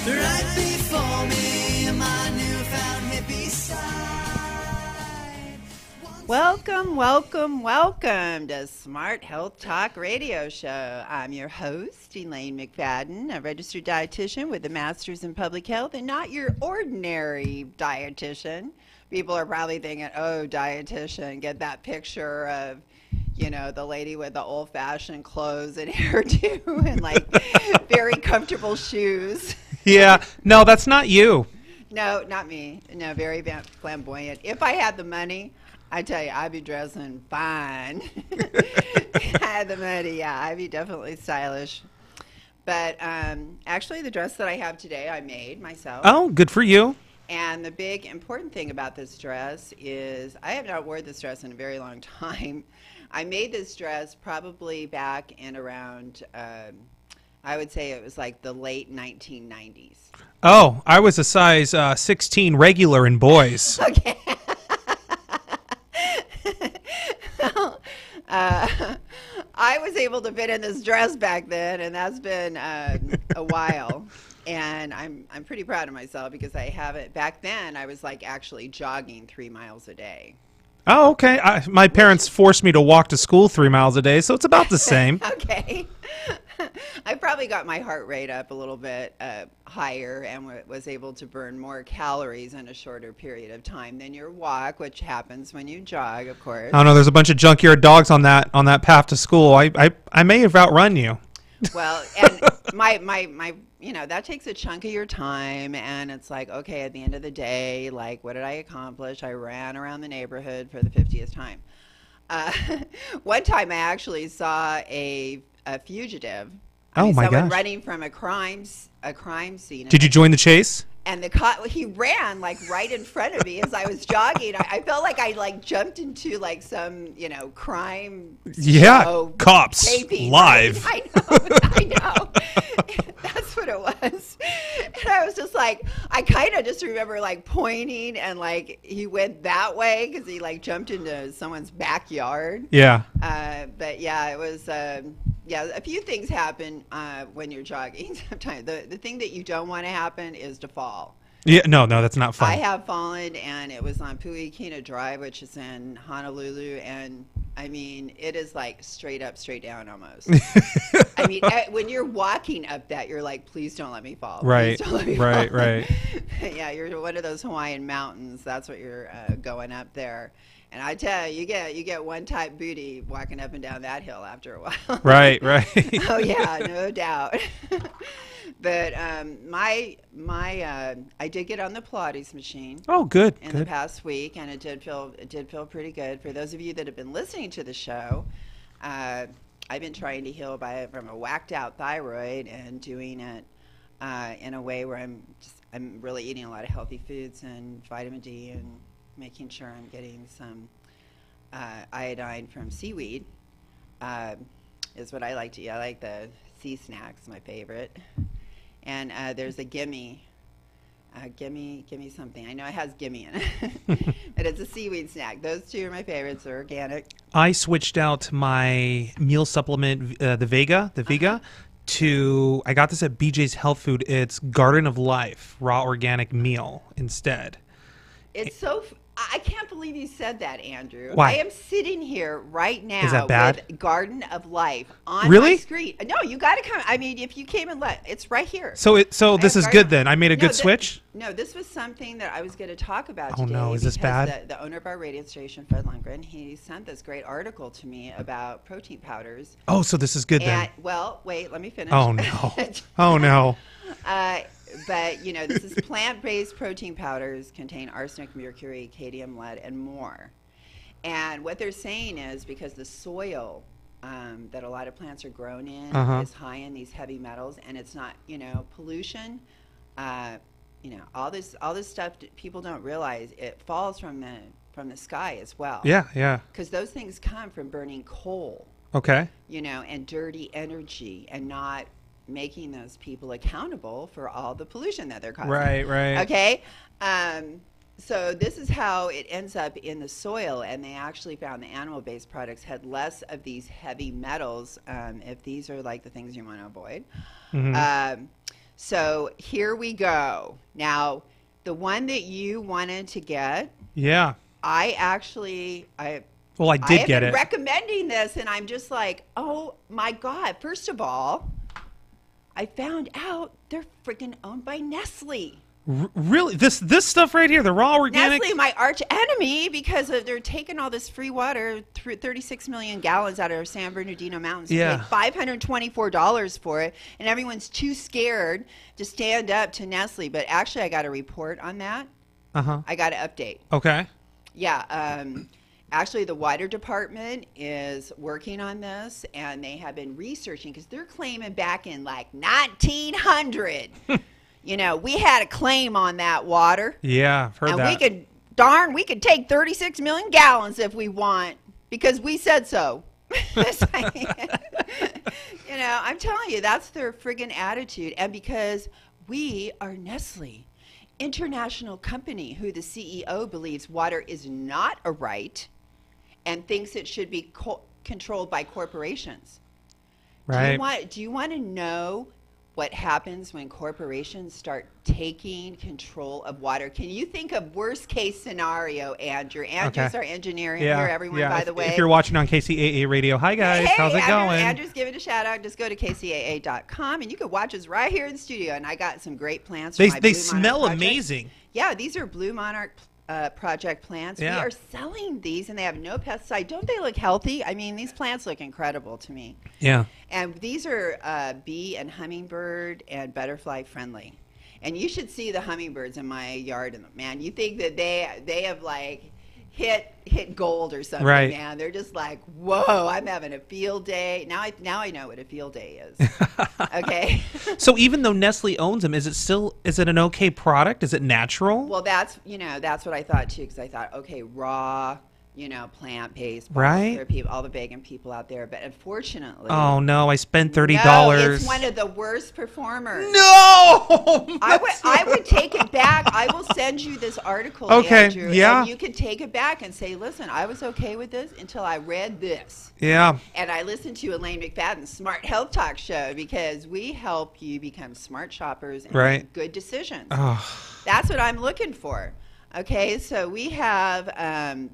Right before me, my newfound hippie side. Welcome, welcome, welcome to Smart Health Talk Radio Show. I'm your host, Elaine McFadden, a registered dietitian with a master's in public health, and not your ordinary dietitian. People are probably thinking, oh, dietitian, get that picture of, you know, the lady with the old-fashioned clothes and hairdo and, like, very comfortable shoes. Yeah, no, that's not you. No, not me. No, very flamboyant. If I had the money, I tell you, I'd be dressing fine. If I had the money, yeah, I'd be definitely stylish. But actually, the dress that I have today, I made myself. Oh, good for you. And the big important thing about this dress is I have not worn this dress in a very long time. I made this dress probably back in around, I would say it was like the late 1990s. Oh, I was a size 16 regular in boys. Okay. Well, I was able to fit in this dress back then, and that's been a while. And I'm pretty proud of myself because I have it. Back then, I was like actually jogging 3 miles a day. Oh, okay. My parents forced me to walk to school 3 miles a day, so it's about the same. Okay. I probably got my heart rate up a little bit higher and was able to burn more calories in a shorter period of time than your walk, which happens when you jog, of course. Oh no, there's a bunch of junkyard dogs on that path to school. I may have outrun you. Well, and my you know, that takes a chunk of your time, and it's like, okay, at the end of the day, like, what did I accomplish? I ran around the neighborhood for the 50th time. One time I actually saw a fugitive. Someone running from a crime scene. Did you join the chase? And he ran like right in front of me as I was jogging. I felt like I like jumped into like some, you know, crime. Yeah, cops taping. live. I know. That's what it was. And I was just like, I kind of just remember like pointing and like he went that way because he like jumped into someone's backyard. Yeah. But yeah, it was. Yeah, a few things happen when you're jogging. Sometimes the thing that you don't want to happen is to fall. Yeah, no, that's not fun. I have fallen, and it was on Puikina Drive, which is in Honolulu, and I mean, it is like straight up, straight down almost. I mean, when you're walking up that, you're like, please don't let me fall. Right, please don't let me right, fall. right. Yeah, you're one of those Hawaiian mountains. That's what you're going up there. And I tell you, you get one tight booty walking up and down that hill after a while. Right. Oh yeah, no doubt. But I did get on the Pilates machine. Oh, good. In the past week, and it did feel pretty good. For those of you that have been listening to the show, I've been trying to heal from a whacked out thyroid and doing it in a way where I'm really eating a lot of healthy foods and vitamin D and making sure I'm getting some iodine from seaweed is what I like to eat. I like the sea snacks, my favorite. And there's a gimme something. I know it has gimme in it, but it's a seaweed snack. Those two are my favorites. They're organic. I switched out my meal supplement, the Vega, to, I got this at BJ's Health Food. It's Garden of Life raw organic meal instead. It's so I can't believe you said that, Andrew. Why? I am sitting here right now Is that bad? with Garden of Life on Really? my screen. No, you got to come. I mean, if you came and it's right here. So this is good then. I made a good switch? No, this was something that I was going to talk about today. Oh no, is this bad? The owner of our radio station, Fred Lundgren, he sent this great article to me about protein powders. Oh, so this is good then. Well, wait, let me finish. Oh no. Oh no. But, you know, this is plant-based protein powders contain arsenic, mercury, cadmium, lead, and more. And what they're saying is because the soil that a lot of plants are grown in is high in these heavy metals, and it's not, you know, pollution, you know, all this stuff that people don't realize, it falls from the sky as well. Yeah, yeah. Because those things come from burning coal. Okay. You know, and dirty energy, and not making those people accountable for all the pollution that they're causing. Right. Okay. So this is how it ends up in the soil, and they actually found the animal-based products had less of these heavy metals, if these are like the things you want to avoid. So here we go. Now, the one that you wanted to get, Yeah. I did get been it. recommending this, and I'm just like, oh my God. First of all, I found out they're freaking owned by Nestle. Really? This stuff right here, the raw organic? Nestle, my arch enemy, because they're taking all this free water, 36 million gallons out of San Bernardino Mountains. Yeah. Paid $524 for it, and everyone's too scared to stand up to Nestle. But actually, I got a report on that. I got an update. Okay. Yeah. Actually, the water department is working on this, and they have been researching because they're claiming back in like 1900. You know, we had a claim on that water. Yeah, I've heard and that. we could take 36 million gallons if we want because we said so. You know, I'm telling you, that's their friggin' attitude. And because we are Nestle, international company who the CEO believes water is not a right and thinks it should be controlled by corporations. Right. Do you want to know what happens when corporations start taking control of water? Can you think of worst case scenario, Andrew? Andrew's our engineer here, everyone, by the way. If you're watching on KCAA Radio, hi guys, how's it going? Andrew's giving a shout out. Just go to KCAA.com and you can watch us right here in the studio. And I got some great plants. They smell amazing. Yeah, these are Blue Monarch Project plants. Yeah. We are selling these, and they have no pesticide. Don't they look healthy? I mean, these plants look incredible to me. Yeah. And these are bee and hummingbird and butterfly friendly. And you should see the hummingbirds in my yard. And man, you think that they have like hit gold or something, right. Man. They're just like, whoa, I'm having a field day. Now I know what a field day is. Okay. So even though Nestle owns them, is it an okay product? Is it natural? Well, that's what I thought too, because I thought, okay, raw, plant-based, right? All the vegan people out there, but unfortunately, oh no, I spent $30. No, it's one of the worst performers. No, I would take it back. I will send you this article, okay, Andrew, yeah, and you can take it back and say, listen, I was okay with this until I read this. Yeah, and I listened to Elaine McFadden's Smart Health Talk show because we help you become smart shoppers and make good decisions. Oh. That's what I'm looking for. Okay, so we have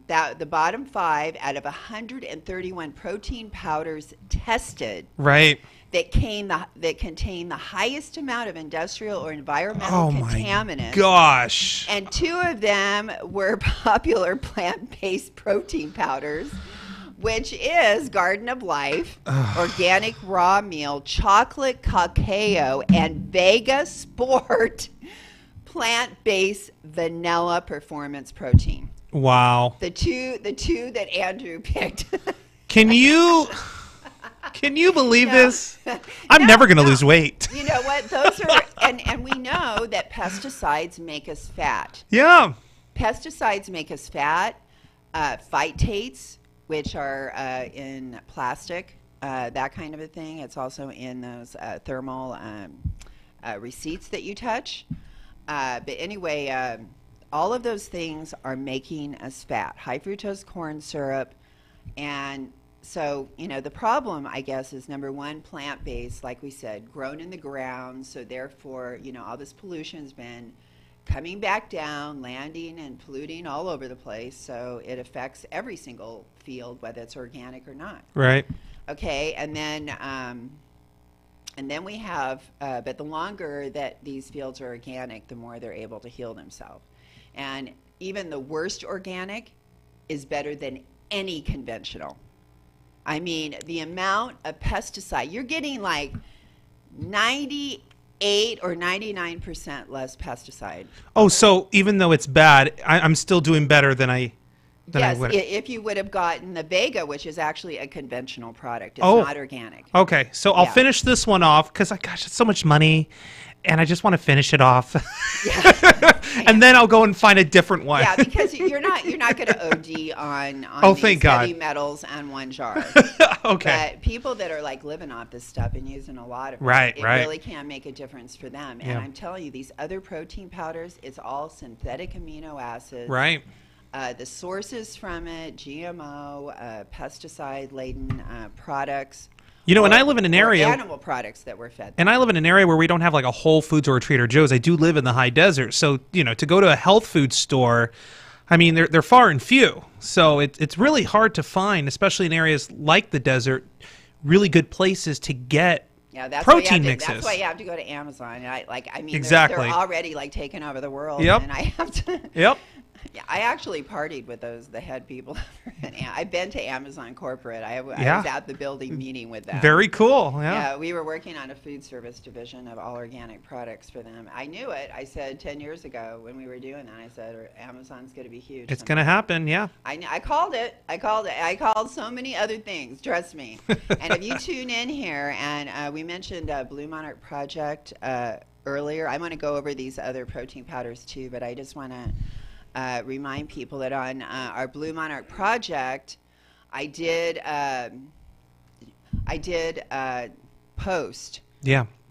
the bottom 5 out of 131 protein powders tested. Right. That contain the highest amount of industrial or environmental contaminants. My gosh. And 2 of them were popular plant-based protein powders, which is Garden of Life, Organic Raw Meal, Chocolate Cacao, and Vega Sport plant-based vanilla performance protein. Wow. The two that Andrew picked. Can you believe this? I'm never going to lose weight. You know what? Those are and we know that pesticides make us fat. Yeah. Pesticides make us fat. Phytates, which are in plastic, that kind of a thing. It's also in those thermal receipts that you touch. But anyway, all of those things are making us fat. High fructose corn syrup. And so, the problem, I guess, is number one, plant-based, like we said, grown in the ground. So therefore, all this pollution's been coming back down, landing and polluting all over the place. So it affects every single field, whether it's organic or not. Right. Okay. And then we have, but the longer that these fields are organic, the more they're able to heal themselves. And even the worst organic is better than any conventional. I mean, the amount of pesticide, you're getting like 98 or 99% less pesticide. Oh, so even though it's bad, I'm still doing better than I would. Yes, if you would have gotten the Vega, which is actually a conventional product. It's not organic. Okay, so I'll finish this one off because, gosh, it's so much money. and I just want to finish it off. Yeah. And then I'll go and find a different one. Yeah, because you're not going to OD on Oh, thank God. heavy metals and one jar. Okay. But people that are like living off this stuff and using a lot of it, Right, it right. really can make a difference for them. And Yeah. I'm telling you, these other protein powders, it's all synthetic amino acids. Right. The sources from it, GMO, pesticide-laden products. You know, and I live in an or area, animal products that were fed. and I live in an area where we don't have like a Whole Foods or a Trader Joe's. I do live in the high desert, so you know, to go to a health food store, I mean, they're far and few. So it's really hard to find, especially in areas like the desert, really good places to get Yeah, that's protein why mixes. That's why you have to go to Amazon. And I mean, Exactly. they're already like taking over the world. Yep. And I have to. Yep. Yeah, I actually partied with the head people. I've been to Amazon corporate. I Yeah. was at the building meeting with them. Very cool. Yeah. Yeah, we were working on a food service division of all organic products for them. I knew it. I said 10 years ago when we were doing that, I said, Amazon's going to be huge. It's going to happen. Yeah. I called it. I called so many other things. Trust me. And if you tune in here, and we mentioned Blue Monarch Project earlier, I'm going to go over these other protein powders too, but I just want to remind people that on our Blue Monarch Project, I did post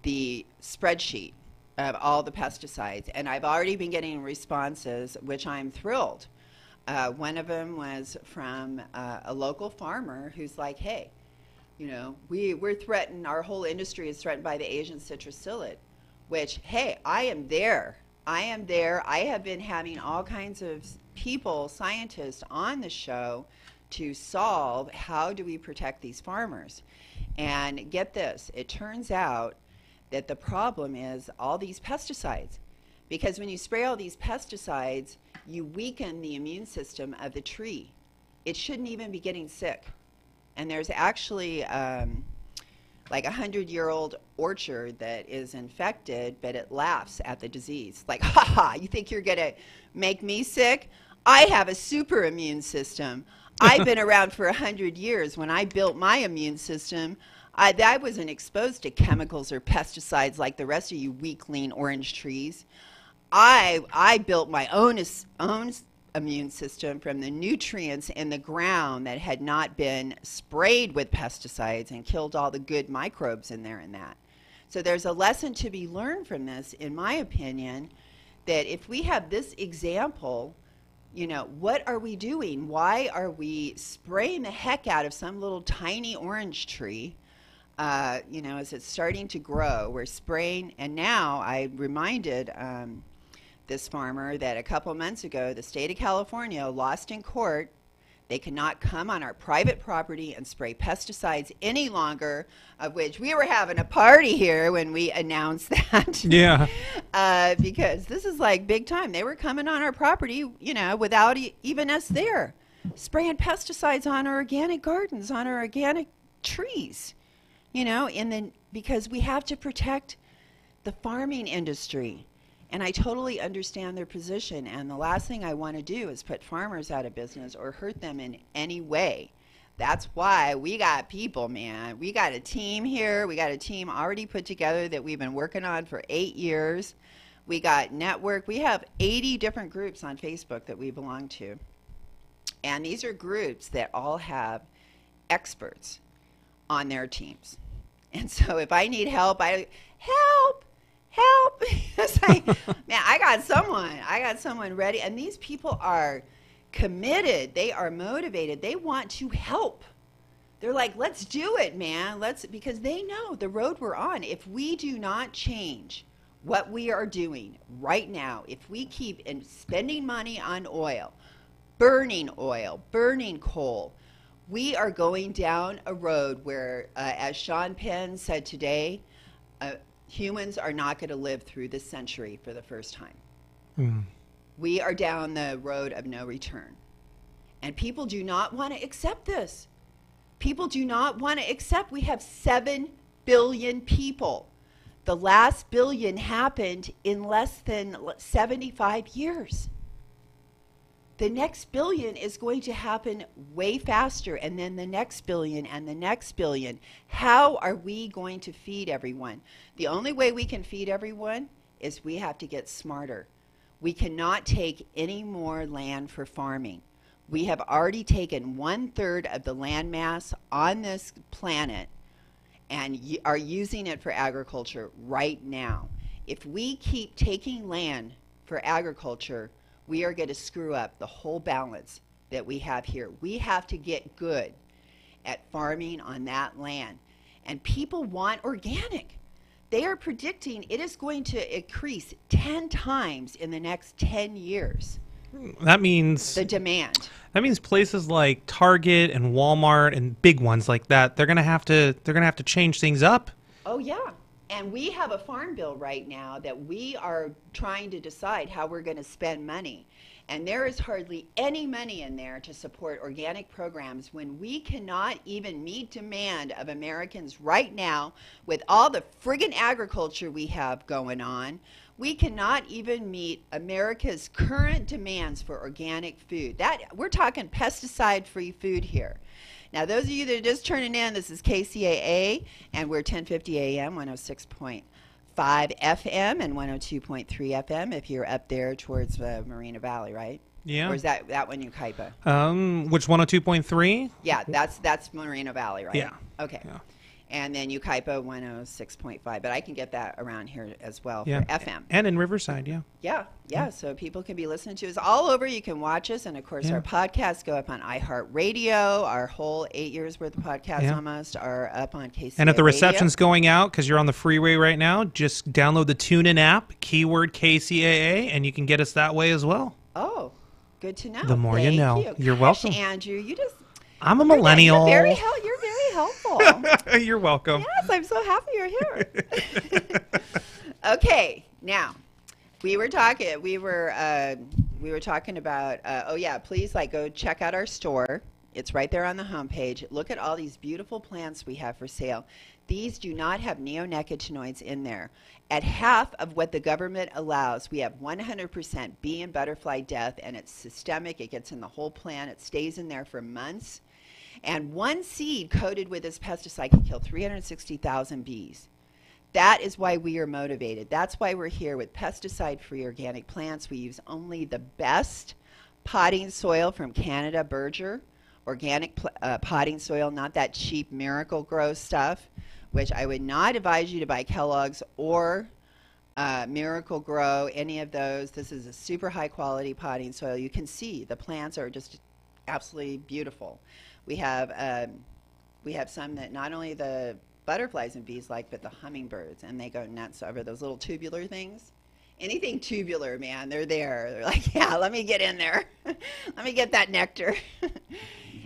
the spreadsheet of all the pesticides, and I've already been getting responses, which I'm thrilled. One of them was from a local farmer who's like, hey, you know, we're threatened, our whole industry is threatened by the Asian citrus psyllid, which, hey, I am there. I have been having all kinds of people, scientists on the show to solve how do we protect these farmers. And get this, it turns out that the problem is all these pesticides. Because when you spray all these pesticides, you weaken the immune system of the tree. It shouldn't even be getting sick. And there's actually like 100-year-old orchard that is infected, but it laughs at the disease. Like, ha ha, you think you're going to make me sick? I have a super immune system. I've been around for 100 years. When I built my immune system, I wasn't exposed to chemicals or pesticides like the rest of you weak, lean orange trees. I built my own immune system from the nutrients in the ground that had not been sprayed with pesticides and killed all the good microbes in there and that. So there's a lesson to be learned from this, in my opinion, that if we have this example, you know, what are we doing? Why are we spraying the heck out of some little tiny orange tree? You know, as it's starting to grow, we're spraying, and now I reminded this farmer that a couple months ago, the state of California lost in court. They cannot come on our private property and spray pesticides any longer, of which we were having a party here when we announced that. Yeah. Because this is like big time. They were coming on our property, you know, without even us there, spraying pesticides on our organic gardens, on our organic trees, you know, because we have to protect the farming industry. And I totally understand their position, and the last thing I want to do is put farmers out of business or hurt them in any way. That's why we got people, man. We got a team here. We got a team already put together that we've been working on for 8 years. We got network. We have 80 different groups on Facebook that we belong to. And these are groups that all have experts on their teams. And so if I need help, help! It's like, man, I got someone ready. And these people are committed. They are motivated. They want to help. They're like, let's do it, man. Because they know the road we're on. If we do not change what we are doing right now, if we keep spending money on oil, burning coal, we are going down a road where, as Sean Penn said today, humans are not going to live through this century for the first time. We are down the road of no return. And people do not want to accept this. People do not want to accept we have 7 billion people. The last billion happened in less than 75 years. the next billion is going to happen way faster, and then the next billion and the next billion. How are we going to feed everyone? The only way we can feed everyone is we have to get smarter. We cannot take any more land for farming. We have already taken 1/3 of the land mass on this planet and are using it for agriculture right now. If we keep taking land for agriculture, we are going to screw up the whole balance that we have here. We have to get good at farming on that land. And people want organic. They are predicting it is going to increase 10 times in the next 10 years. That means the demand. That means places like Target and Walmart and big ones like that, they're going to have to change things up. Oh yeah. And we have a farm bill right now that we are trying to decide how we're going to spend money. And there is hardly any money in there to support organic programs when we cannot even meet demand of Americans right now with all the friggin' agriculture we have going on. We cannot even meet America's current demands for organic food. We're talking pesticide-free food here. Now, those of you that are just turning in, this is KCAA, and we're 1050 AM, 106.5 FM, and 102.3 FM if you're up there towards Marina Valley, right? Yeah. Or is that one Yucaipa? Which 102.3? Yeah, that's Marina Valley, right? Yeah. Okay. Yeah. And then Yucaipa 106.5, but I can get that around here as well Yeah. for FM. And in Riverside, yeah. Yeah, so people can be listening to us all over. You can watch us, and of course our podcasts go up on iHeartRadio. Our whole 8 years worth of podcasts almost are up on KCAA And if the Radio. reception's going out because you're on the freeway right now, just download the TuneIn app, keyword KCAA, and you can get us that way as well. Oh, good to know. The more you Thank know. You're Gosh, welcome. Andrew, I'm a millennial. You're very helpful. You're welcome. Yes, I'm so happy you're here. Okay, now we were talking about. Oh yeah, please go check out our store. It's right there on the homepage. Look at all these beautiful plants we have for sale. These do not have neonicotinoids in there. At half of what the government allows, we have 100% bee and butterfly death, and it's systemic. It gets in the whole plant. It stays in there for months. And one seed coated with this pesticide can kill 360,000 bees. That is why we are motivated. That's why we're here with pesticide-free organic plants. We use only the best potting soil from Canada, Berger, organic potting soil, not that cheap Miracle Grow stuff, which I would not advise you to buy Kellogg's or Miracle Grow, any of those. This is a super high-quality potting soil. You can see the plants are just absolutely beautiful. We have some that not only the butterflies and bees like, but the hummingbirds, and they go nuts over those little tubular things. Anything tubular, man, they're there. They're like, yeah, let me get in there. Let me get that nectar.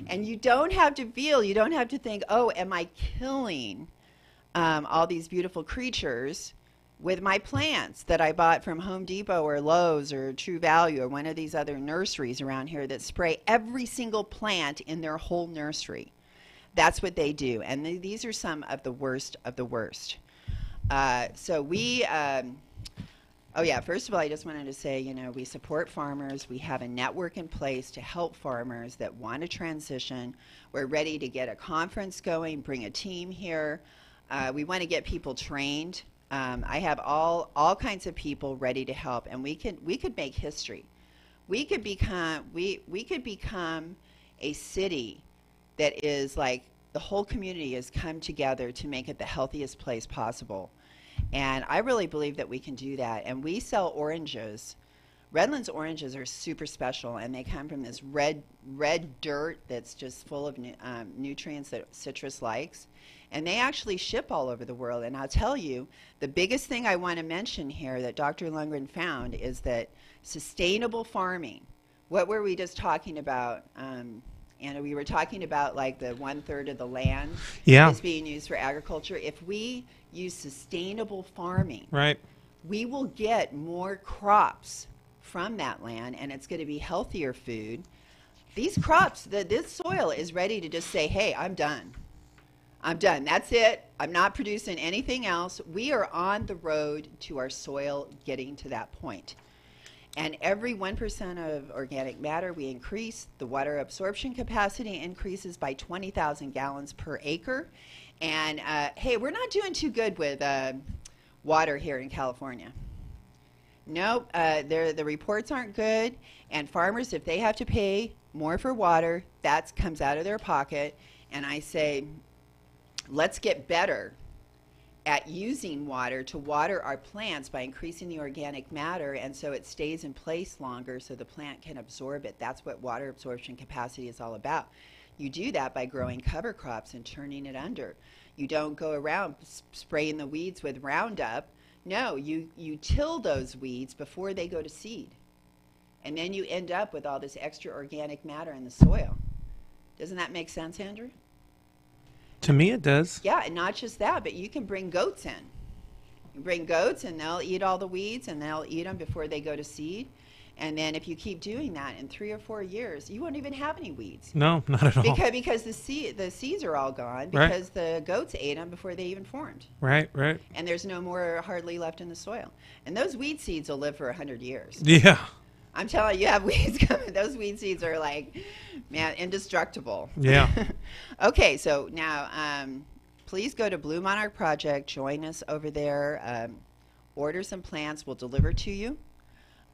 And you don't have to think, oh, am I killing all these beautiful creatures with my plants that I bought from Home Depot or Lowe's or True Value or one of these other nurseries around here that spray every single plant in their whole nursery. That's what they do. And these are some of the worst of the worst. So we, oh yeah, first of all, I just wanted to say, we support farmers. We have a network in place to help farmers that want to transition. We're ready to get a conference going, bring a team here. We want to get people trained. I have all kinds of people ready to help, and we could make history. We could become a city that is like the whole community has come together to make it the healthiest place possible. And I really believe that we can do that. And we sell oranges. Redlands oranges are super special, and they come from this red dirt that's just full of nutrients that citrus likes. And they actually ship all over the world. And I'll tell you, the biggest thing I want to mention here that Dr. Lundgren found is that sustainable farming, what were we just talking about? And we were talking about like the 1/3 of the land is being used for agriculture. If we use sustainable farming, right, we will get more crops from that land, and it's going to be healthier food. These crops, this soil is ready to just say, hey, I'm done. I'm done. That's it. I'm not producing anything else. We are on the road to our soil getting to that point. And every 1% of organic matter we increase, the water absorption capacity increases by 20,000 gallons per acre. And hey, we're not doing too good with water here in California. Nope, the reports aren't good. And farmers, if they have to pay more for water, that comes out of their pocket. And I say, let's get better at using water to water our plants by increasing the organic matter, and so it stays in place longer so the plant can absorb it. That's what water absorption capacity is all about. You do that by growing cover crops and turning it under. You don't go around spraying the weeds with Roundup. No, you till those weeds before they go to seed. And then you end up with all this extra organic matter in the soil. Doesn't that make sense, Andrew? To me, it does. Yeah, and not just that, but you can bring goats in. You bring goats, and they'll eat all the weeds, and they'll eat them before they go to seed. And then if you keep doing that in 3 or 4 years, you won't even have any weeds. No, not at all. Because the seeds are all gone because the goats ate them before they even formed. Right, right. And there's no more hardly left in the soil. And those weed seeds will live for 100 years. Yeah. I'm telling you, you have weeds coming. Those weed seeds are like, man, indestructible. Yeah. Okay, so now please go to Blue Monarch Project. Join us over there. Order some plants. We'll deliver to you.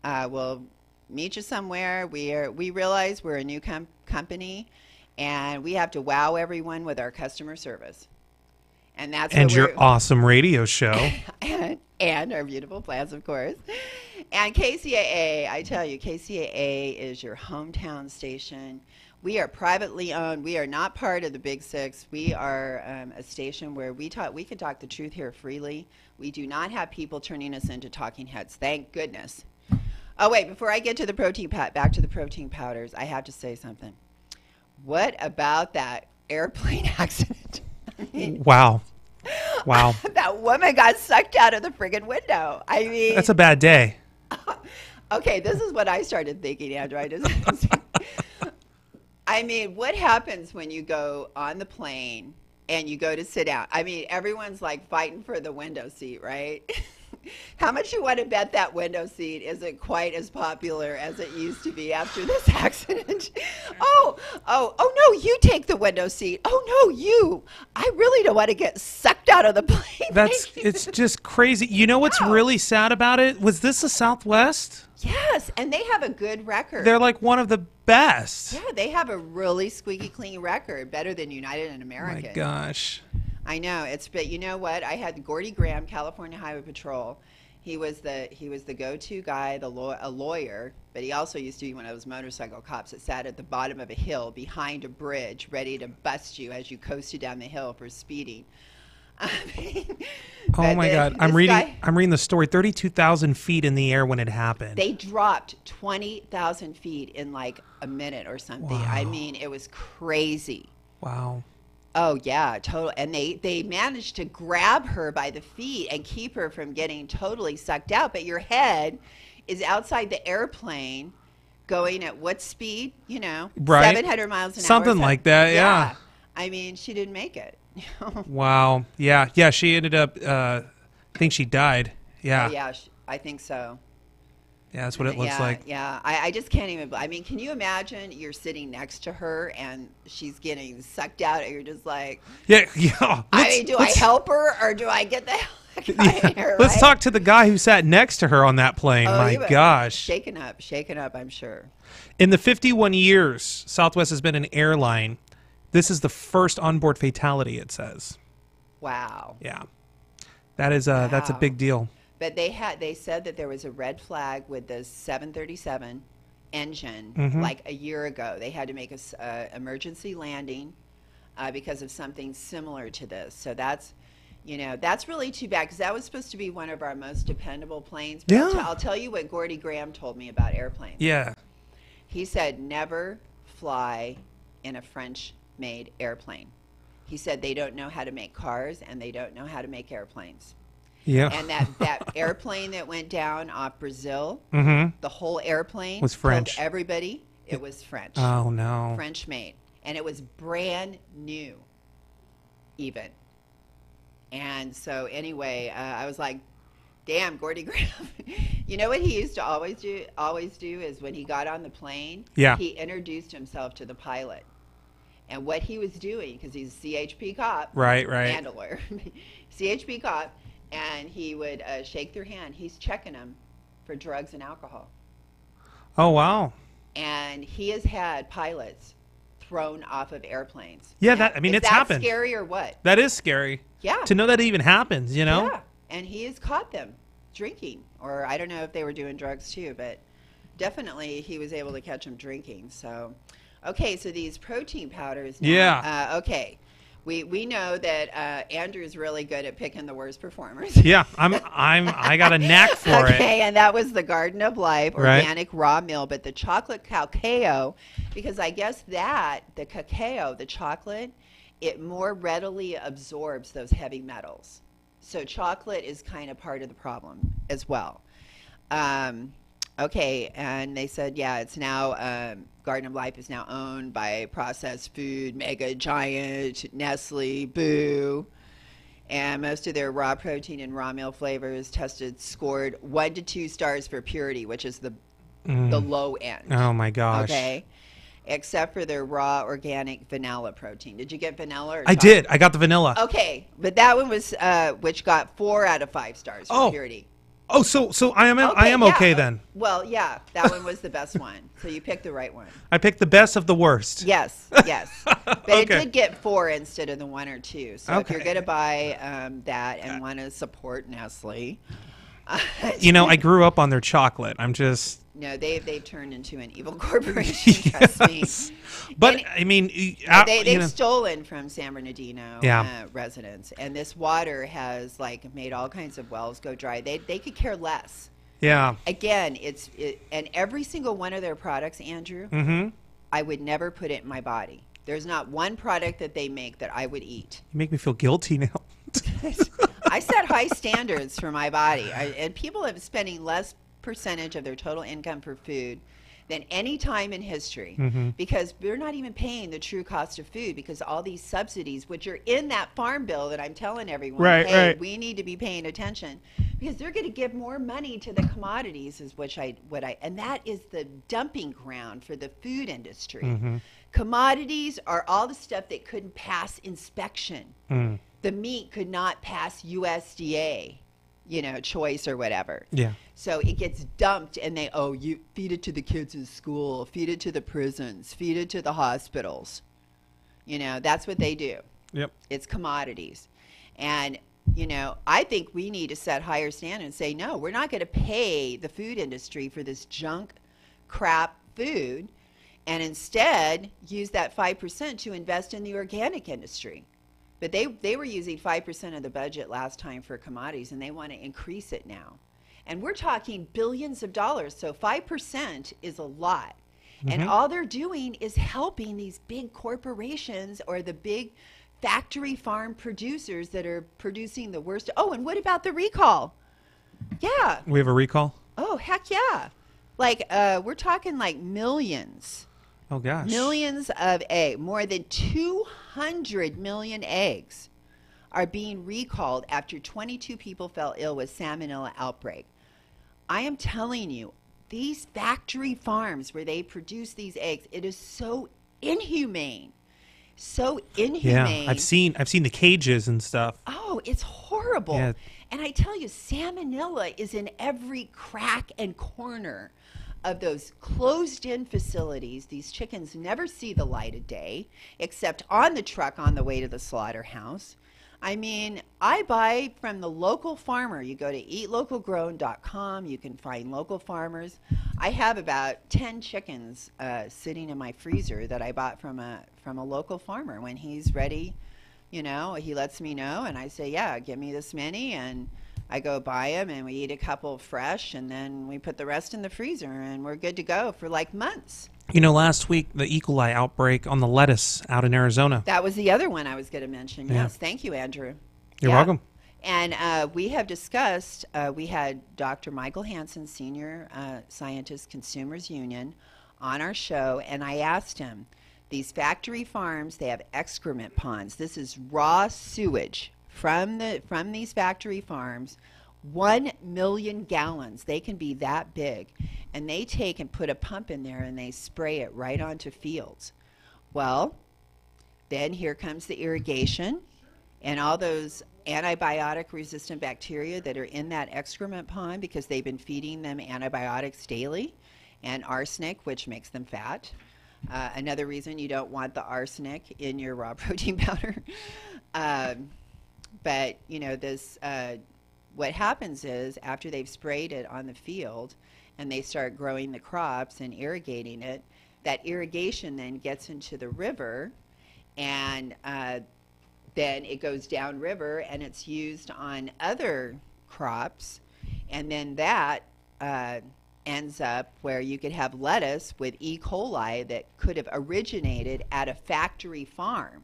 We'll meet you somewhere. We realize we're a new company, and we have to wow everyone with our customer service. And your awesome radio show. and our beautiful plants, of course. And KCAA, I tell you, KCAA is your hometown station. We are privately owned. We are not part of the Big Six. We are a station where we can talk the truth here freely. We do not have people turning us into talking heads. Thank goodness. Oh, wait, before I get to the back to the protein powders, I have to say something. What about that airplane accident? Wow. That woman got sucked out of the friggin' window. I mean, that's a bad day. Okay, this is what I started thinking, Andrew. I mean, what happens when you go on the plane and you go to sit down? I mean, everyone's like fighting for the window seat, right? How much you want to bet that window seat isn't quite as popular as it used to be after this accident? Oh, no, you take the window seat. Oh, no, you. I really don't want to get sucked out of the plane. It's just crazy. You know what's really sad about it? Was this a Southwest? Yes, and they have a good record. They're like one of the best. Yeah, they have a really squeaky clean record, better than United and American. My gosh. I know, but you know what? I had Gordy Graham, California Highway Patrol. He was the go-to guy, a lawyer, but he also used to be one of those motorcycle cops that sat at the bottom of a hill behind a bridge, ready to bust you as you coasted down the hill for speeding. I mean, oh my God! I'm reading the story. 32,000 feet in the air when it happened. They dropped 20,000 feet in like a minute or something. Wow. I mean, it was crazy. Wow. Oh yeah, total. And they managed to grab her by the feet and keep her from getting totally sucked out. But your head is outside the airplane, going at what speed? You know, right. 700 miles an hour. Something like that. Yeah. I mean, she didn't make it. Wow. Yeah. Yeah. She ended up. I think she died. Yeah. Oh, yeah. I think so. Yeah, that's what it looks like. Yeah, I just can't even. I mean, can you imagine you're sitting next to her and she's getting sucked out, and you're just like, yeah. I mean, do I help her or do I get the hell out of here? Let's talk to the guy who sat next to her on that plane. My gosh, shaken up. I'm sure. In the 51 years Southwest has been an airline, this is the first onboard fatality. It says. Wow. Yeah, that's a big deal. But they said that there was a red flag with the 737 engine like a year ago. They had to make a emergency landing because of something similar to this. So that's really too bad, because that was supposed to be one of our most dependable planes. But yeah. I'll tell you what Gordy Graham told me about airplanes. Yeah. He said never fly in a French-made airplane. He said they don't know how to make cars and they don't know how to make airplanes. Yeah. And that airplane that went down off Brazil, the whole airplane was French. Everybody, it was French. Oh, no. French made. And it was brand new, even. And so anyway, I was like, Damn, Gordy Graham. You know what he used to always do? Always do is when he got on the plane, Yeah. he introduced himself to the pilot. And what he was doing, because he's a CHP cop, Right. and a lawyer, CHP cop, and he would shake their hand. He's checking them for drugs and alcohol. Oh, wow. And he has had pilots thrown off of airplanes. Yeah, Now, it's is that happened. Scary or what? That is scary. Yeah. To know that it even happens, you know? Yeah, and he has caught them drinking, or I don't know if they were doing drugs too, but definitely he was able to catch them drinking. So, okay, so these protein powders. Now, Yeah. Okay, we know that Andrew's really good at picking the worst performers. Yeah, I got a knack for it. Okay, and that was the Garden of Life Right. organic raw meal, but the chocolate cacao, because I guess that the cacao, the chocolate, it more readily absorbs those heavy metals. So chocolate is kind of part of the problem as well. Okay, and they said, yeah, it's now, Garden of Life is now owned by processed food mega giant Nestle, boo. And most of their raw protein and raw meal flavors scored 1 to 2 stars for purity, which is the low end. Oh, my gosh. Okay. Except for their raw organic vanilla protein. Did you get vanilla? Or I did. I got the vanilla. Okay, but that one was which got 4 out of 5 stars for purity. Oh, so I am yeah. okay then. Well, yeah, that one was the best one. So you picked the right one. I picked the best of the worst. Yes. But it did get 4 instead of the 1 or 2. So if you're going to buy that and want to support Nestle, I grew up on their chocolate. I'm just. No, they've turned into an evil corporation. Trust me. But and, I mean, they've stolen from San Bernardino residents, and this water has made all kinds of wells go dry. They could care less. Yeah. Again, and every single one of their products, Andrew, I would never put it in my body. There's not one product that they make that I would eat. You make me feel guilty now. I set high standards for my body, and people have spending less percentage of their total income for food than any time in history, because we're not even paying the true cost of food, because all these subsidies, which are in that farm bill that I'm telling everyone, right. We need to be paying attention, because they're going to give more money to the commodities, and that is the dumping ground for the food industry. Commodities are all the stuff that couldn't pass inspection. The meat could not pass USDA choice or whatever. Yeah. So it gets dumped, and you feed it to the kids in school, feed it to the prisons, feed it to the hospitals. That's what they do. Yep. It's commodities. And, I think we need to set higher standards and say, no, we're not going to pay the food industry for this junk, crap food, and instead use that 5% to invest in the organic industry. But they were using 5% of the budget last time for commodities, and they want to increase it now. And we're talking billions of dollars, so 5% is a lot. And all they're doing is helping these big corporations or the big factory farm producers that are producing the worst. Oh, and what about the recall? Yeah. We have a recall? Oh, heck yeah. We're talking millions. Oh, gosh. Millions of eggs. More than 200 million eggs are being recalled after 22 people fell ill with salmonella outbreak. I am telling you, these factory farms where they produce these eggs, it is so inhumane. So inhumane. Yeah, I've seen the cages and stuff. Oh, it's horrible. Yeah. And I tell you, salmonella is in every crack and corner of those closed-in facilities. These chickens never see the light of day, except on the truck on the way to the slaughterhouse. I mean, I buy from the local farmer. You go to eatlocalgrown.com. You can find local farmers. I have about 10 chickens sitting in my freezer that I bought from a local farmer. When he's ready, he lets me know, and I say, yeah, give me this many, and I go buy them, and we eat a couple fresh, and then we put the rest in the freezer, and we're good to go for months. Last week, the E. coli outbreak on the lettuce out in Arizona. That was the other one I was going to mention. Yeah. Yes, thank you, Andrew. You're welcome. And we have discussed, we had Dr. Michael Hansen, Senior Scientist, Consumers Union, on our show, and I asked him, these factory farms, they have excrement ponds. This is raw sewage from these factory farms. 1,000,000 gallons. They can be that big. And they take and put a pump in there and they spray it right onto fields. Well, then here comes the irrigation and all those antibiotic resistant bacteria that are in that excrement pond because they've been feeding them antibiotics daily, and arsenic, which makes them fat. Another reason you don't want the arsenic in your raw protein powder. But, you know, this, what happens is after they've sprayed it on the field and they start growing the crops and irrigating it, that irrigation then gets into the river, and then it goes downriver and it's used on other crops, and then that ends up where you could have lettuce with E. coli that could have originated at a factory farm,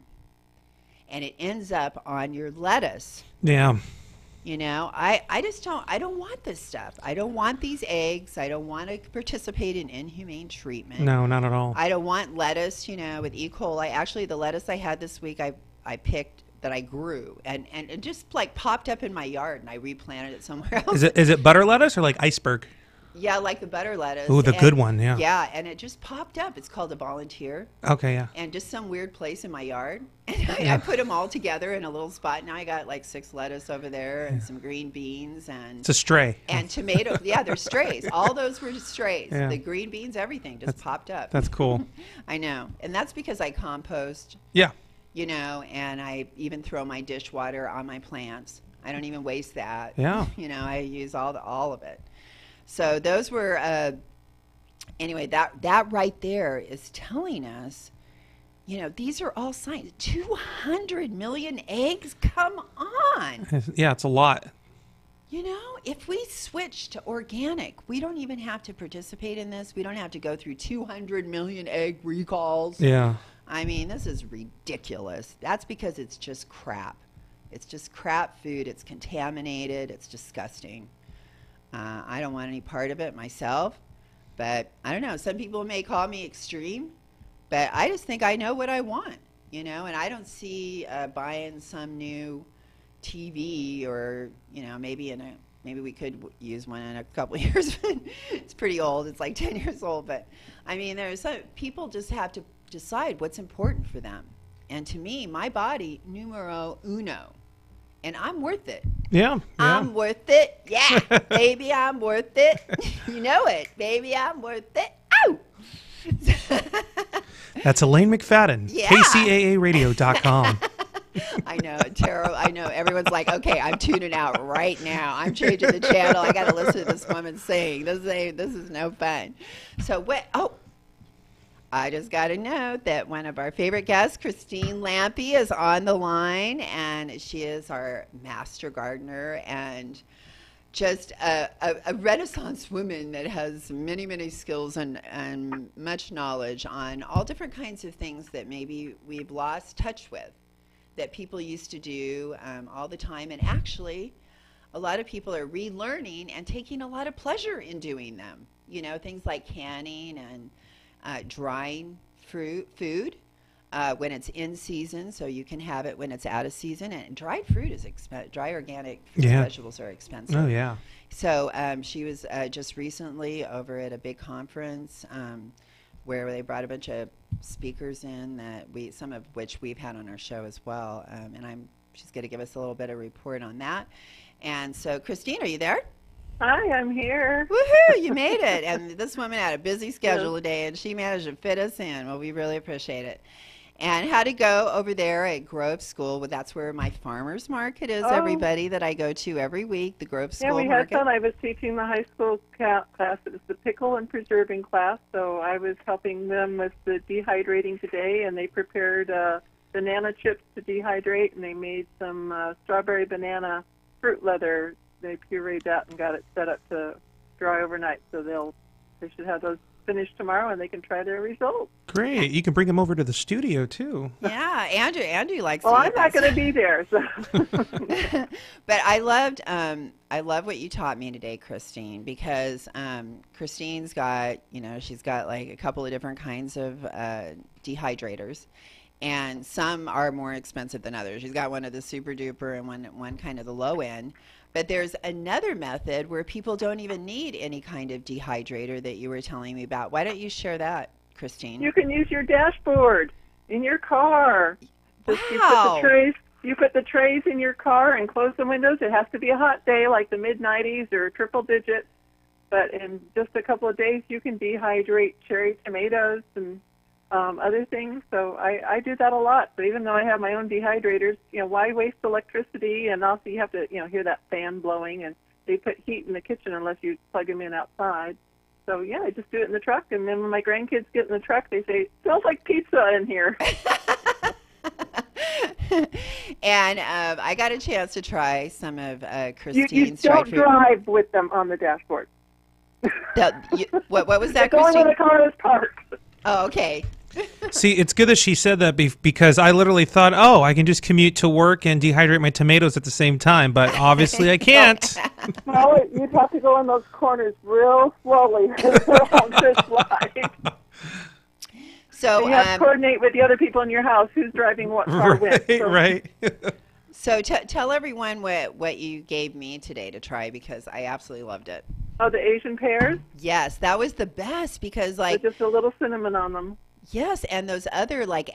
and it ends up on your lettuce. Yeah. You know, I just don't want this stuff. I don't want these eggs. I don't want to participate in inhumane treatment. No, not at all. I don't want lettuce, you know, with E. coli. Actually, the lettuce I had this week, I picked that I grew, and it just like popped up in my yard, and I replanted it somewhere else. Is it butter lettuce or like iceberg? Yeah, like the butter lettuce. Ooh, the good one, yeah. Yeah, and it just popped up. It's called a volunteer. Okay, yeah. And just some weird place in my yard. And I put them all together in a little spot. Now I got like 6 lettuce over there and some green beans. And it's a stray. And tomatoes. Yeah, they're strays. All those were strays. Yeah. The green beans, everything just popped up. That's cool. I know. And that's because I compost. Yeah. You know, and I even throw my dishwater on my plants. I don't even waste that. Yeah. You know, I use all of it. So those were, anyway, that right there is telling us, you know, these are all signs. 200 million eggs? Come on. Yeah, it's a lot. You know, if we switch to organic, we don't even have to participate in this. We don't have to go through 200 million egg recalls. Yeah. I mean, this is ridiculous. That's because it's just crap. It's just crap food. It's contaminated. It's disgusting. I don't want any part of it myself, but I don't know. Some people may call me extreme, but I just think I know what I want, you know, and I don't see buying some new TV or, you know, maybe we could use one in a couple of years, but it's pretty old. It's like 10 years old, but I mean, people just have to decide what's important for them. And to me, my body, numero uno. And I'm worth it. Yeah. I'm worth it. Yeah. Baby, I'm worth it. You know it. Baby, I'm worth it. Ow! That's Elaine McFadden. Yeah. KCAAradio.com. I know. Terrible. I know. Everyone's like, okay, I'm tuning out right now. I'm changing the channel. I got to listen to this woman sing. This is no fun. So what? Oh. I just got to note that one of our favorite guests, Christine Lampe, is on the line, and she is our master gardener and just a Renaissance woman that has many, many skills and much knowledge on all different kinds of things that maybe we've lost touch with, that people used to do all the time. And actually, a lot of people are relearning and taking a lot of pleasure in doing them. You know, things like canning and drying food when it's in season, so you can have it when it's out of season. And dried fruit is dry organic fruit and vegetables are expensive. Oh yeah. So she was just recently over at a big conference where they brought a bunch of speakers in that some of which we've had on our show as well. And she's going to give us a little bit of report on that. And so, Christine, are you there? Hi, I'm here. Woohoo! You made it. And this woman had a busy schedule today, and she managed to fit us in. Well, we really appreciate it. And how to go over there at Grove School. Well, that's where my farmer's market is, everybody, that I go to every week, the Grove School market. Yeah, we market. had fun. I was teaching the high school class. It was the pickle and preserving class, so I was helping them with the dehydrating today, and they prepared banana chips to dehydrate, and they made some strawberry banana fruit leather. They pureed that and got it set up to dry overnight. So they should have those finished tomorrow, and they can try their results. Great. You can bring them over to the studio, too. Yeah, Andrew likes Well, to I'm not going to be there. So. But I love what you taught me today, Christine, because Christine's got, she's got like a couple of different kinds of dehydrators. And some are more expensive than others. She's got one of the super duper and one kind of the low end. But there's another method where people don't even need any kind of dehydrator that you were telling me about. Why don't you share that, Christine? You can use your dashboard in your car. Just Wow. you put the trays in your car and close the windows. It has to be a hot day, like the mid-90s or triple digits. But in just a couple of days, you can dehydrate cherry tomatoes and other things. So I do that a lot. So even though I have my own dehydrators, why waste electricity? And also you have to, hear that fan blowing, and they put heat in the kitchen unless you plug them in outside. So yeah, I just do it in the truck, and then when my grandkids get in the truck, they say, "Smells like pizza in here." And I got a chance to try some of You Christine's don't dried fruit. drive with them on the dashboard. What was that, They're going Christine? when the car is parked. Oh, okay. See, it's good that she said that because I literally thought, oh, I can just commute to work and dehydrate my tomatoes at the same time, but obviously I can't. Well, you'd have to go in those corners real slowly. Along this line. So You have to coordinate with the other people in your house who's driving what car when. So Right. So tell everyone what you gave me today to try, because I absolutely loved it. Oh, the Asian pears? Yes, that was the best because With just a little cinnamon on them. yes, and those other like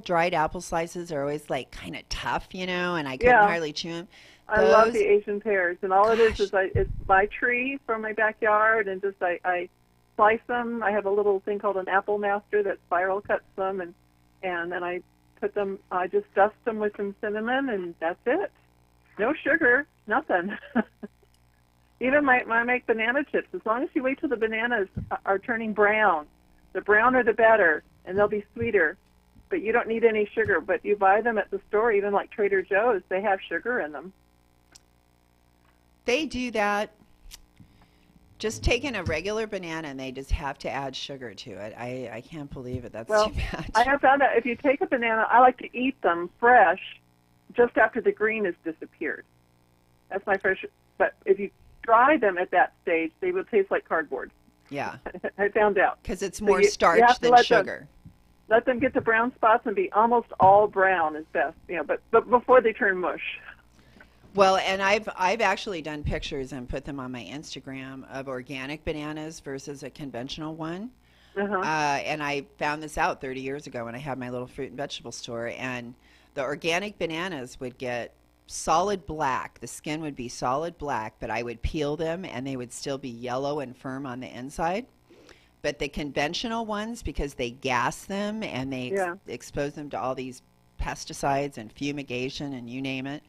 dried apple slices are always like kind of tough, and I couldn't hardly chew them. I love the Asian pears, and all it is it's my tree from my backyard, and just I slice them. I have a little thing called an apple master that spiral cuts them, and then I put them. I just dust them with some cinnamon, and that's it. No sugar, nothing. Even I make banana chips. As long as you wait till the bananas are turning brown, the browner the better, and they'll be sweeter. But you don't need any sugar. But you buy them at the store, even like Trader Joe's, they have sugar in them. They do that. Just taking a regular banana and they just have to add sugar to it. I can't believe it. That's too bad. I have found out if you take a banana, I like to eat them fresh just after the green has disappeared. That's my fresh. But if you dry them at that stage, they will taste like cardboard. Yeah. I found out. Because it's more you starch have to than sugar. Let them get the brown spots and be almost all brown is best. But before they turn mush. Well, and I've actually done pictures and put them on my Instagram of organic bananas versus a conventional one. And I found this out 30 years ago when I had my little fruit and vegetable store. And the organic bananas would get solid black. The skin would be solid black, but I would peel them and they would still be yellow and firm on the inside. But the conventional ones, because they gas them and they expose them to all these pesticides and fumigation and you name it,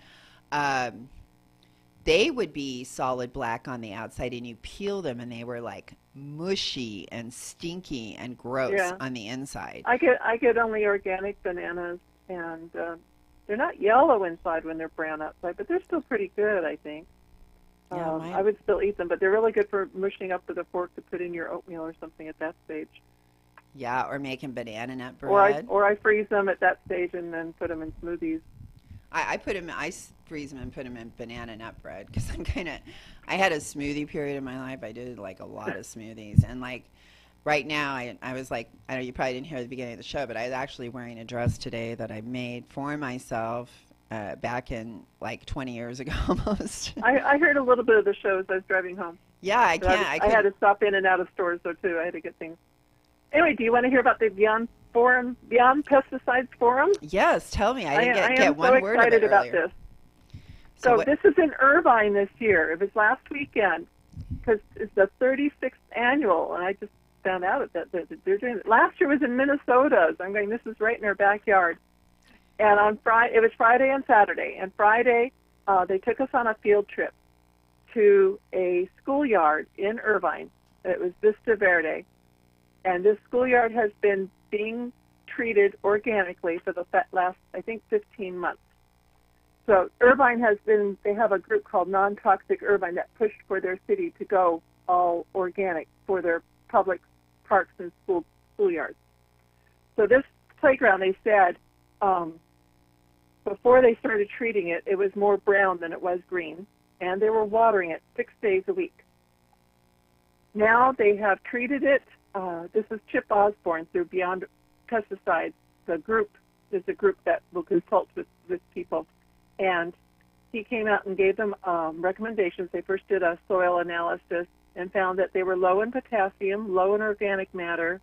they would be solid black on the outside, and you peel them and they were like mushy and stinky and gross on the inside. I get only organic bananas, and they're not yellow inside when they're brown outside, but they're still pretty good, I think. I would still eat them, but they're really good for mushing up with a fork to put in your oatmeal or something at that stage. Yeah, or making banana nut bread. Or I freeze them at that stage and then put them in smoothies. I freeze them and put them in banana nut bread because I had a smoothie period in my life. I did like a lot of smoothies, and like right now I was like, I know you probably didn't hear at the beginning of the show, but I was actually wearing a dress today that I made for myself back in like 20 years ago almost. I heard a little bit of the show as I was driving home. Yeah, I had to stop in and out of stores though too. I had to get things. Anyway, do you want to hear about the Beyond Pesticides Forum? Yes, tell me. I didn't get one word of it earlier. I am so excited about this. So this is in Irvine this year. It was last weekend because it's the 36th annual, and I just found out that they're doing it. Last year was in Minnesota. So I'm going, this is right in our backyard. And on Friday, it was Friday and Saturday. And Friday, they took us on a field trip to a schoolyard in Irvine. It was Vista Verde. And this schoolyard has been being treated organically for the last, I think, 15 months. So Irvine they have a group called Non-Toxic Irvine that pushed for their city to go all organic for their public parks and schoolyards. So this playground, they said, before they started treating it, it was more brown than it was green, and they were watering it 6 days a week. Now they have treated it. This is Chip Osborne through Beyond Pesticides. The group is a group that will consult with people. And he came out and gave them recommendations. They first did a soil analysis and found that they were low in potassium, low in organic matter,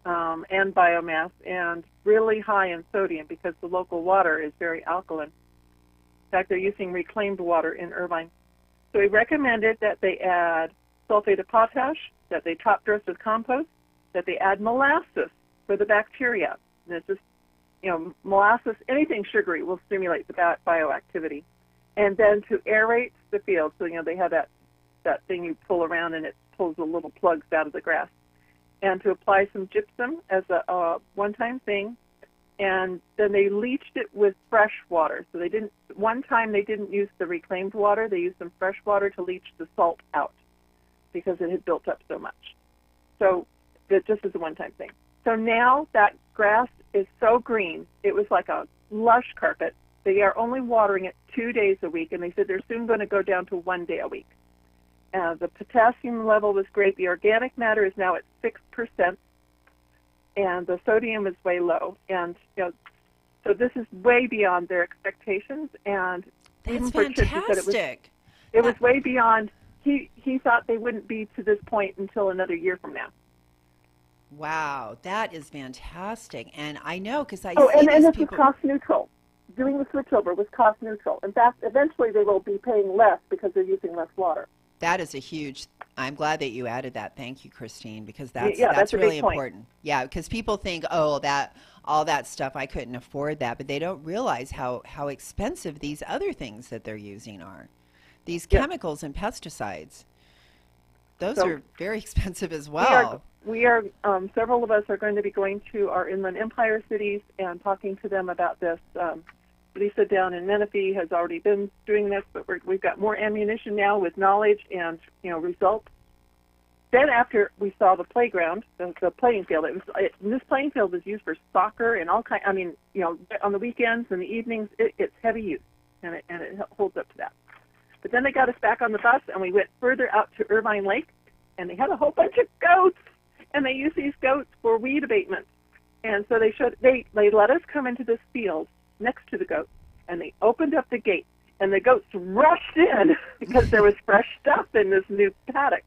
and biomass, and really high in sodium because the local water is very alkaline. In fact, they're using reclaimed water in Irvine. So he recommended that they add sulfate of potash, that they top dress with compost, that they add molasses for the bacteria. And it's just, molasses, anything sugary will stimulate the bioactivity. And then to aerate the field. So, they have that thing you pull around and it pulls the little plugs out of the grass. And to apply some gypsum as a one-time thing. And then they leached it with fresh water. So one time they didn't use the reclaimed water. They used some fresh water to leach the salt out because it had built up so much. So it just is a one-time thing. So now that grass is so green, it was like a lush carpet. They are only watering it 2 days a week, and they said they're soon going to go down to 1 day a week. The potassium level was great. The organic matter is now at 6%, and the sodium is way low. And so this is way beyond their expectations. And that's even for Chip, he said it was way beyond. He thought they wouldn't be to this point until another year from now. Wow, that is fantastic. And I know because I see and this people... was cost neutral. Doing the switchover was cost neutral. In fact, eventually they will be paying less because they're using less water. That is a huge. I'm glad that you added that. Thank you, Christine, because that's really important. Yeah, because people think, oh, that all that stuff, I couldn't afford that, but they don't realize how expensive these other things that they're using are. These chemicals and pesticides. Those are very expensive as well. We are several of us are going to be going to our Inland Empire cities and talking to them about this. Lisa down in Menifee has already been doing this, but we've got more ammunition now with knowledge and results. Then after we saw the playground, the playing field, this playing field was used for soccer and all kind. On the weekends and the evenings, it's heavy use, and it holds up to that. But then they got us back on the bus, and we went further out to Irvine Lake, and they had a whole bunch of goats, and they used these goats for weed abatement. And so they let us come into this field next to the goats, and they opened up the gate, and the goats rushed in because there was fresh stuff in this new paddock.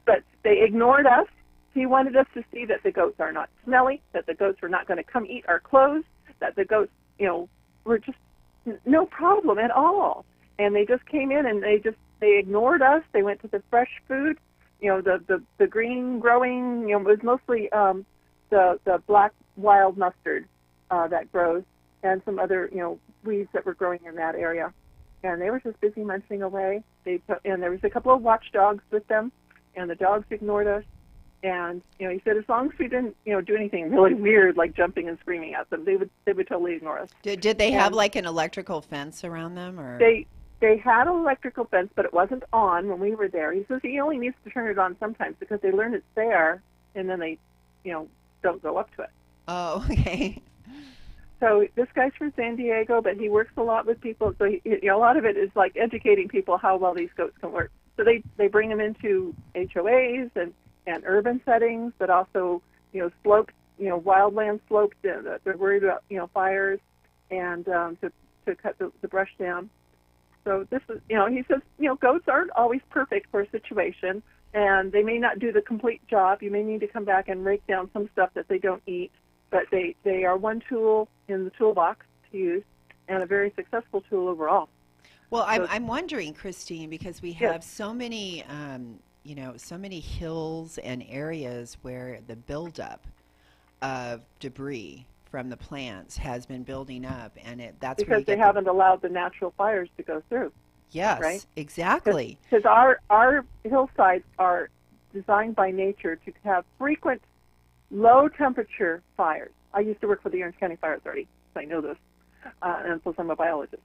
But they ignored us. He wanted us to see that the goats are not smelly, that the goats were not going to come eat our clothes, that the goats, were just no problem at all. And they just came in and they ignored us. They went to the fresh food, the green growing, it was mostly the black wild mustard that grows, and some other, weeds that were growing in that area. And they were just busy munching away. And there was a couple of watchdogs with them, and the dogs ignored us. And, he said as long as we didn't, do anything really weird like jumping and screaming at them, they would totally ignore us. Did they have like an electrical fence around them? Or They had an electrical fence, but it wasn't on when we were there. He says he only needs to turn it on sometimes because they learn it's there, and then they, don't go up to it. Oh, okay. So this guy's from San Diego, but he works a lot with people. So a lot of it is like educating people how well these goats can work. So they bring them into HOAs and urban settings, but also sloped, wildland slopes. They're worried about fires and to cut the brush down. So this is he says goats aren't always perfect for a situation, and they may not do the complete job. You may need to come back and rake down some stuff that they don't eat. But they are one tool in the toolbox to use, and a very successful tool overall. Well, I'm wondering, Christine, because we have so many, so many hills and areas where the buildup of debris from the plants has been building up, and that's because they haven't allowed the natural fires to go through. Yes, right? Exactly. Because our hillsides are designed by nature to have frequent low-temperature fires. I used to work for the Orange County Fire Authority, so I know this, and so I'm a biologist.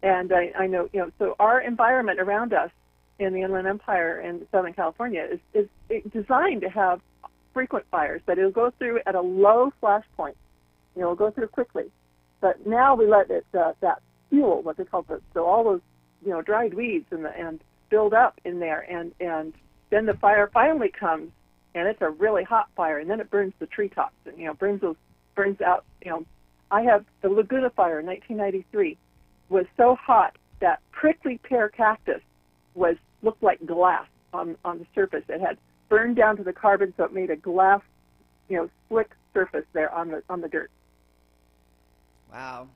And I know, so our environment around us in the Inland Empire and Southern California is designed to have frequent fires, but it'll go through at a low flash point. It'll go through quickly. But now we let it that fuel, what they call all those dried weeds and build up in there, and then the fire finally comes. And it's a really hot fire, and then it burns the treetops, and burns out. I have the Laguna fire in 1993 was so hot that prickly pear cactus looked like glass on the surface. It had burned down to the carbon, so it made a glass, slick surface there on the dirt. Wow.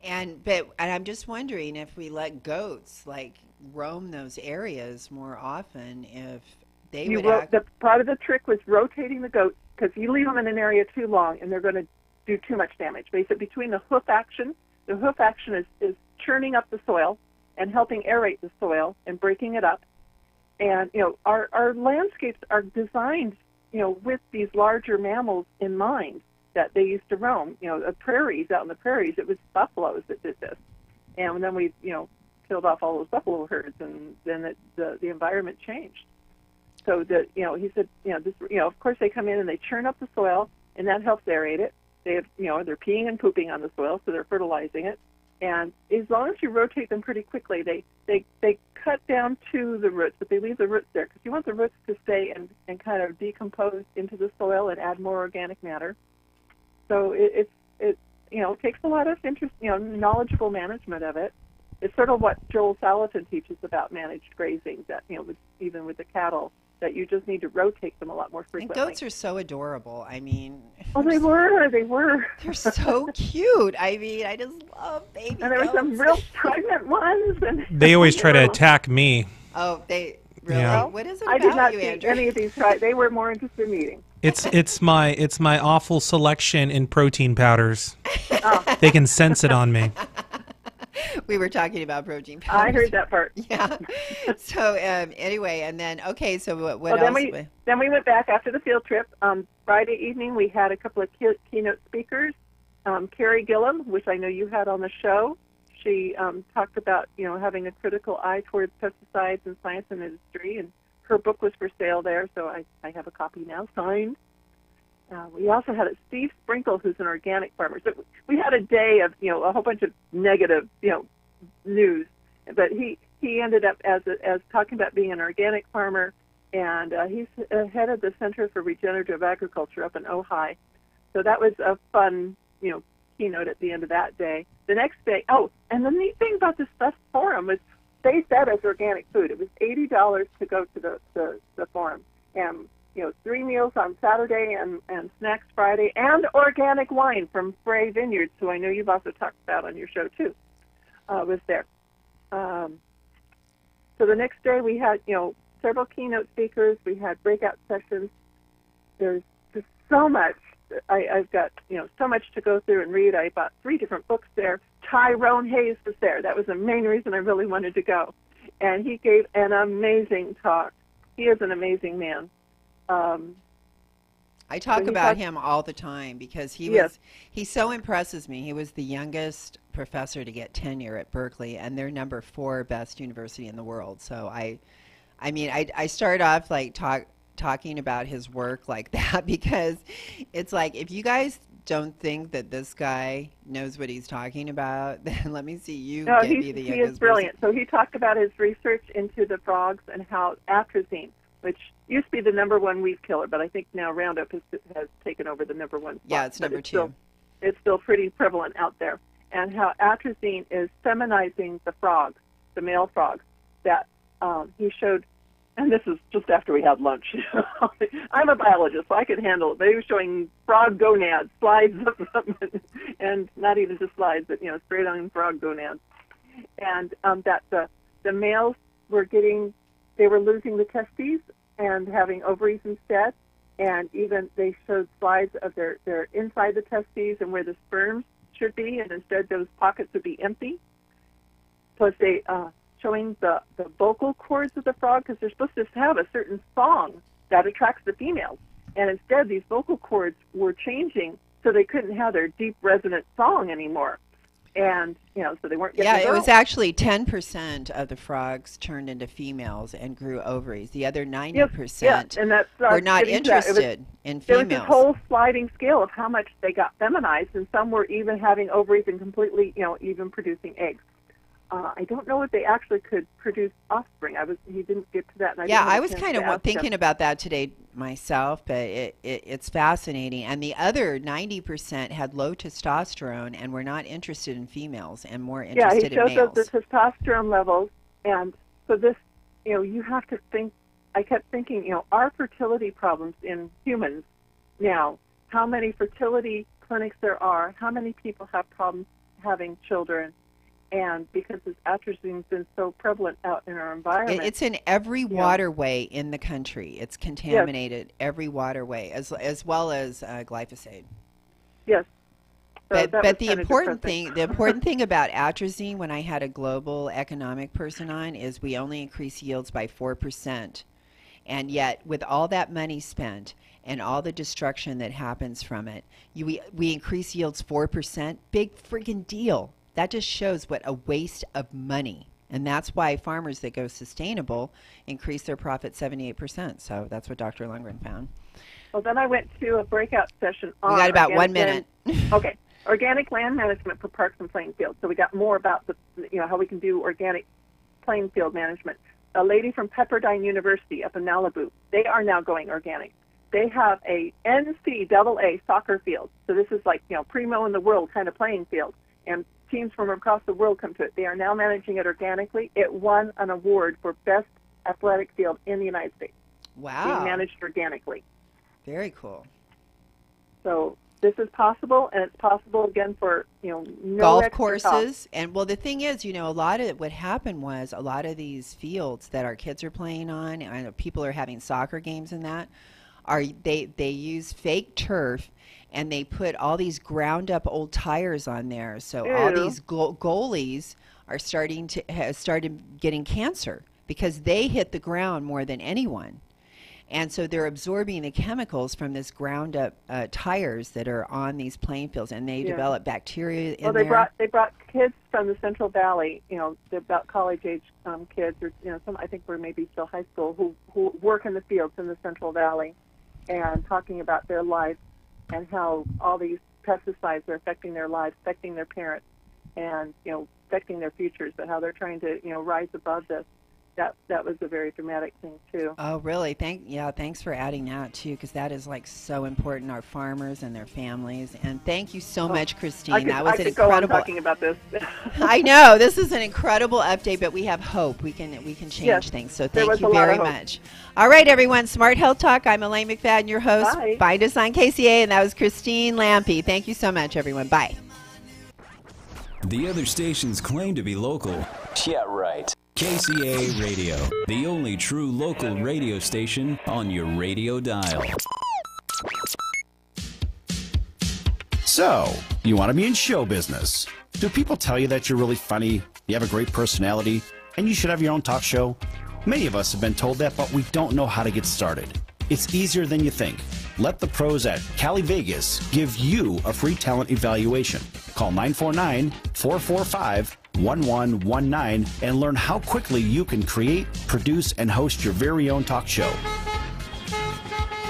And I'm just wondering if we let goats like roam those areas more often, if they would The part of the trick was rotating the goats, because you leave them in an area too long and they're going to do too much damage. Basically, between the hoof action is churning up the soil and helping aerate the soil and breaking it up. And our landscapes are designed with these larger mammals in mind, that they used to roam. The prairies, out in the prairies, it was buffaloes that did this. And then we, killed off all those buffalo herds, and then the environment changed. So he said, of course they come in and they churn up the soil, and that helps aerate it. They have, they're peeing and pooping on the soil, so they're fertilizing it. And as long as you rotate them pretty quickly, they cut down to the roots, but they leave the roots there, because you want the roots to stay and kind of decompose into the soil and add more organic matter. So it takes a lot of interest, knowledgeable management of it. It's sort of what Joel Salatin teaches about managed grazing, that, even with the cattle, that you just need to rotate them a lot more frequently. And goats are so adorable. I mean... Oh, they were. They're so cute. I mean, I just love baby goats. And there were some real pregnant ones. And they always try to attack me. Oh, they... Really? Yeah. What is it I about did not you, see Andrew? any of these try. They were more interested in eating. It's my awful selection in protein powders. Oh. They can sense it on me. We were talking about protein powders. I heard that part. Yeah. So anyway, and then so what else? Then we went back after the field trip. Friday evening we had a couple of keynote speakers. Carrie Gillum, which I know you had on the show, she talked about having a critical eye towards pesticides in science and industry, and her book was for sale there, so I have a copy now signed. We also had Steve Sprinkle, who's an organic farmer. So we had a day of a whole bunch of negative news, but he ended up as talking about being an organic farmer, and he's head of the Center for Regenerative Agriculture up in Ojai. So that was a fun keynote at the end of that day. The next day, and the neat thing about this forum was they fed us organic food. It was $80 to go to the forum, and 3 meals on Saturday and snacks Friday, and organic wine from Frey Vineyards, who I know you've also talked about on your show too, was there. So the next day we had several keynote speakers. We had breakout sessions. There's just so much. I've got so much to go through and read. I bought 3 different books there. Tyrone Hayes was there. That was the main reason I really wanted to go, and he gave an amazing talk. He is an amazing man. I talk about him all the time because he so impresses me. He was the youngest professor to get tenure at Berkeley, and they're number 4 best university in the world. So I start off like talking about his work like that, because it's like, if you guys don't think that this guy knows what he's talking about, then let me see you be the youngest. He is brilliant. So he talked about his research into the frogs and how atrazine, which used to be the #1 weed killer, but I think now Roundup has taken over the #1 spot. Yeah, it's number 2. It's still pretty prevalent out there. And how atrazine is feminizing the frogs, the male frogs, that he showed, and this is just after we had lunch. I'm a biologist, so I could handle it, but he was showing frog gonads, slides of them, and not even just slides, but straight on frog gonads. And that the males were losing the testes and having ovaries instead, and even they showed slides of their inside the testes and where the sperms should be, and instead those pockets would be empty. Plus they showing the vocal cords of the frog, because they're supposed to have a certain song that attracts the females, and instead these vocal cords were changing so they couldn't have their deep resonant song anymore. And so they weren't getting it was actually 10% of the frogs turned into females and grew ovaries. The other 90% and that's, were not interested in females. There was this whole sliding scale of how much they got feminized, and some were even having ovaries and completely, even producing eggs. I don't know if they actually could produce offspring. He didn't get to that. And Yeah, didn't have I a was chance kind to of ask thinking him. about that today myself, but it's fascinating. And the other 90% had low testosterone and were not interested in females and more Yeah, he interested in showed males. the testosterone levels, and so this, you have to think. I kept thinking, our fertility problems in humans now. How many fertility clinics there are? How many people have problems having children? And because this atrazine's been so prevalent out in our environment, It's in every waterway in the country. It's contaminated every waterway, as well as glyphosate. Yes. So But the important thing about atrazine, when I had a global economic person on, is we only increase yields by 4%, and yet with all that money spent and all the destruction that happens from it, we increase yields 4%. Big freaking deal. That just shows what a waste of money. And that's why farmers that go sustainable increase their profit 78%. So that's what Dr. Lundgren found. Well, then I went to a breakout session on... We got about 1 minute. Okay. Organic land management for parks and playing fields. So we got more about how we can do organic playing field management. A lady from Pepperdine University up in Malibu, they are now going organic. They have a NCAA soccer field. So this is like, primo in the world kind of playing field. And teams from across the world come to it. They are now managing it organically. It won an award for best athletic field in the United States. Wow. Being managed organically. Very cool. So this is possible, and it's possible again for no golf extra courses. cost. And well, the thing is, a lot of what happened was a lot of these fields that our kids are playing on, and I know people are having soccer games and that, they use fake turf. And they put all these ground up old tires on there, so all these goalies are started getting cancer because they hit the ground more than anyone, and so they're absorbing the chemicals from this ground up tires that are on these playing fields, and they develop bacteria in there. They brought kids from the Central Valley, they're about college age kids, or some I think were maybe still high school who work in the fields in the Central Valley, and talking about their lives. And how all these pesticides are affecting their lives, affecting their parents, and affecting their futures. But how they're trying to rise above this. That was a very dramatic thing too. Oh, really? Thanks for adding that too, because that is like so important. Our farmers and their families. And thank you so much, Christine. That was an incredible. Go on talking about this. I know this is an incredible update, but we have hope. We can change things. So thank you very much. All right, everyone. Smart Health Talk. I'm Elaine McFadden, your host. Bye. Find us on KCAA, and that was Christine Lampe. Thank you so much, everyone. Bye. The other stations claim to be local. Yeah, right. KCAA Radio, the only true local radio station on your radio dial. So, you want to be in show business. Do people tell you that you're really funny, you have a great personality, and you should have your own talk show? Many of us have been told that, but we don't know how to get started. It's easier than you think. Let the pros at Cali Vegas give you a free talent evaluation. Call 949-445-1119 and learn how quickly you can create, produce, and host your very own talk show.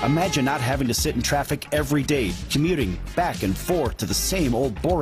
Imagine not having to sit in traffic every day, commuting back and forth to the same old boring